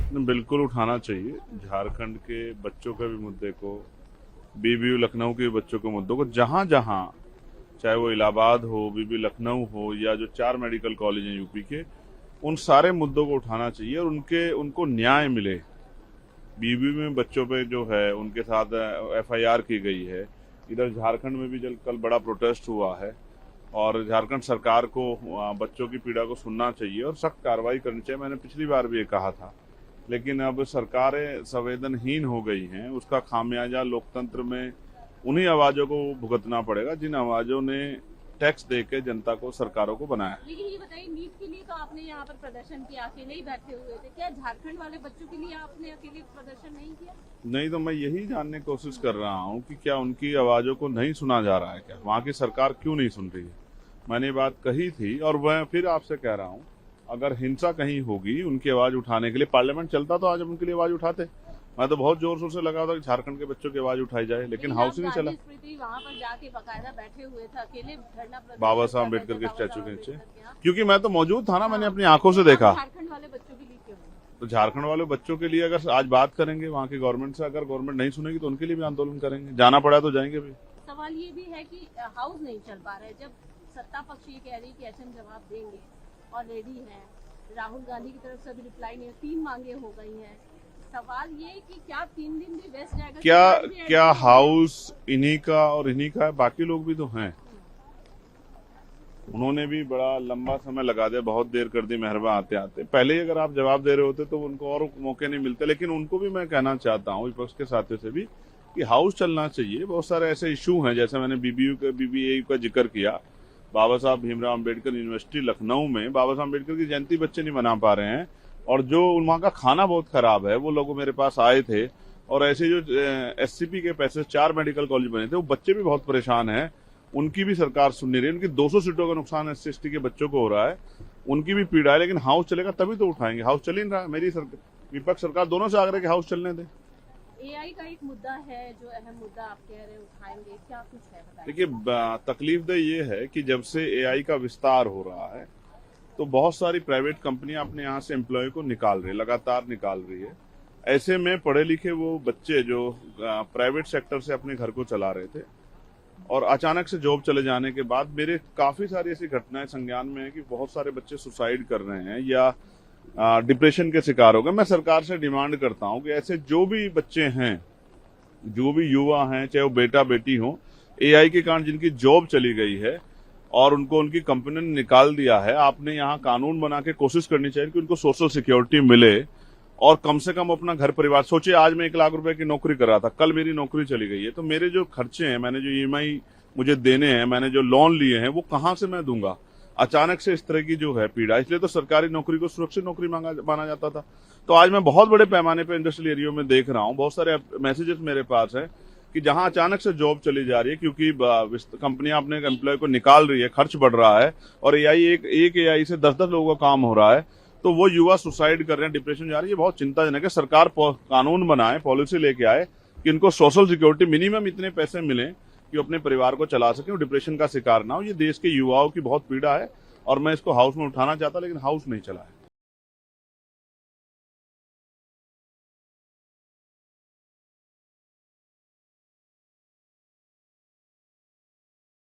बिल्कुल उठाना चाहिए। झारखंड के बच्चों के भी मुद्दे को, बीबीयू लखनऊ के बच्चों के मुद्दों को, जहां जहां, चाहे वो इलाहाबाद हो, बीबी लखनऊ हो, या जो 4 मेडिकल कॉलेज हैं यूपी के, उन सारे मुद्दों को उठाना चाहिए और उनको न्याय मिले। बीबीयू में बच्चों पे जो है उनके साथ एफआईआर की गई है। इधर झारखंड में भी कल बड़ा प्रोटेस्ट हुआ है और झारखंड सरकार को बच्चों की पीड़ा को सुनना चाहिए और सख्त कार्रवाई करनी चाहिए। मैंने पिछली बार भी ये कहा था, लेकिन अब सरकारें संवेदनहीन हो गई हैं। उसका खामियाजा लोकतंत्र में उन्हीं आवाजों को भुगतना पड़ेगा जिन आवाजों ने टैक्स देके जनता को, सरकारों को बनाया। लेकिन ये बताइए, नीट के लिए तो आपने यहाँ पर प्रदर्शन किया, अकेले ही बैठे हुए थे, क्या झारखंड वाले बच्चों के लिए आपने अकेले प्रदर्शन नहीं किया? नहीं, तो मैं यही जानने की कोशिश कर रहा हूँ कि क्या उनकी आवाजों को नहीं सुना जा रहा है, क्या वहाँ की सरकार क्यों नहीं सुन रही है। मैंने ये बात कही थी और मैं फिर आपसे कह रहा हूँ, अगर हिंसा कहीं होगी उनकी आवाज उठाने के लिए, पार्लियामेंट चलता तो आज हम उनके लिए आवाज उठाते। मैं तो बहुत जोर शोर से लगा था कि झारखंड के बच्चों की आवाज उठाई जाए, लेकिन हाउस ही नहीं चला। वहाँ पर जाके बकायदा बैठे हुए थे, अकेले धरना प्रदर्शन बाबा साहब अम्बेडकर के स्टैचू के नीचे, क्योंकि मैं तो मौजूद था ना, मैंने अपनी आंखों से देखा। झारखंड वाले बच्चों के लिए क्यों? तो झारखंड वाले बच्चों के लिए अगर आज बात करेंगे वहाँ की गवर्नमेंट से, अगर गवर्नमेंट नहीं सुनेगी तो उनके लिए भी आंदोलन करेंगे, जाना पड़ा तो जाएंगे भी। सवाल ये भी है कि हाउस नहीं चल पा रहा है, जब सत्ता पक्ष ये कह रही कि एचएम जवाब देंगे और रेडी है, राहुल गांधी की तरफ से अभी रिप्लाई नहीं है, 3 मांगे हो गई हैं। सवाल ये कि क्या 3 दिन भी वेस्ट जाएगा? क्या हाउस इन्हीं का और इन्हीं का है? बाकी लोग भी तो हैं। उन्होंने भी बड़ा लंबा समय लगा दिया, बहुत देर कर दी मेहरबा आते आते। पहले ही अगर आप जवाब दे रहे होते तो उनको और मौके नहीं मिलते। लेकिन उनको भी मैं कहना चाहता हूँ, विपक्ष के साथियों से भी, कि हाउस चलना चाहिए। बहुत सारे ऐसे इशू हैं, जैसे मैंने बीबीए का जिक्र किया। बाबा साहब भीमराव अम्बेडकर यूनिवर्सिटी लखनऊ में बाबा साहब अम्बेडकर की जयंती बच्चे नहीं मना पा रहे हैं, और जो वहाँ का खाना बहुत खराब है। वो लोग मेरे पास आए थे, और ऐसे जो एससीपी के पैसे 4 मेडिकल कॉलेज बने थे, वो बच्चे भी बहुत परेशान हैं। उनकी भी सरकार सुन नहीं रही। उनकी 200 सीटों का नुकसान एससी एसटी के बच्चों को हो रहा है, उनकी भी पीड़ा है। लेकिन हाउस चलेगा तभी तो उठाएंगे। हाउस चल ही नहीं रहा। मेरी विपक्ष सरकार दोनों से आग्रह कि हाउस चलने दें। एआई का एक मुद्दा है जो अहम मुद्दा आप कह रहे हैं उठाएंगे, क्या कुछ है? देखिए, तकलीफदेह ये है कि जब से एआई का विस्तार हो रहा है तो बहुत सारी प्राइवेट कंपनियां अपने यहाँ से एम्प्लॉय को निकाल रही है, लगातार निकाल रही है। ऐसे में पढ़े लिखे वो बच्चे जो प्राइवेट सेक्टर से अपने घर को चला रहे थे, और अचानक से जॉब चले जाने के बाद मेरे काफी सारी ऐसी घटनाएं संज्ञान में है कि बहुत सारे बच्चे सुसाइड कर रहे हैं या डिप्रेशन के शिकार हो गए। मैं सरकार से डिमांड करता हूं कि ऐसे जो भी बच्चे हैं, जो भी युवा हैं, चाहे वो बेटा बेटी हो, एआई के कारण जिनकी जॉब चली गई है और उनको उनकी कंपनी ने निकाल दिया है, आपने यहाँ कानून बना के कोशिश करनी चाहिए कि उनको सोशल सिक्योरिटी मिले और कम से कम अपना घर परिवार। सोचिए, आज मैं 1 लाख रुपए की नौकरी कर रहा था, कल मेरी नौकरी चली गई है, तो मेरे जो खर्चे हैं, मैंने जो ईएमआई मुझे देने हैं, मैंने जो लोन लिए हैं, वो कहाँ से मैं दूंगा? अचानक से इस तरह की जो है पीड़ा, इसलिए तो सरकारी नौकरी को सुरक्षित नौकरी माना जाता था। तो आज मैं बहुत बड़े पैमाने पर इंडस्ट्रियल एरिया में देख रहा हूँ, बहुत सारे मैसेजेस मेरे पास है कि जहां अचानक से जॉब चली जा रही है क्योंकि कंपनियां अपने एम्प्लॉय को निकाल रही है, खर्च बढ़ रहा है, और एआई एक एआई से 10-10 लोगों का काम हो रहा है, तो वो युवा सुसाइड कर रहे हैं, डिप्रेशन जा रही है। ये बहुत चिंताजनक है। सरकार कानून बनाए, पॉलिसी लेके आए कि इनको सोशल सिक्योरिटी मिनिमम इतने पैसे मिले कि अपने परिवार को चला सके और डिप्रेशन का शिकार ना हो। ये देश के युवाओं की बहुत पीड़ा है और मैं इसको हाउस में उठाना चाहता, लेकिन हाउस नहीं चला है।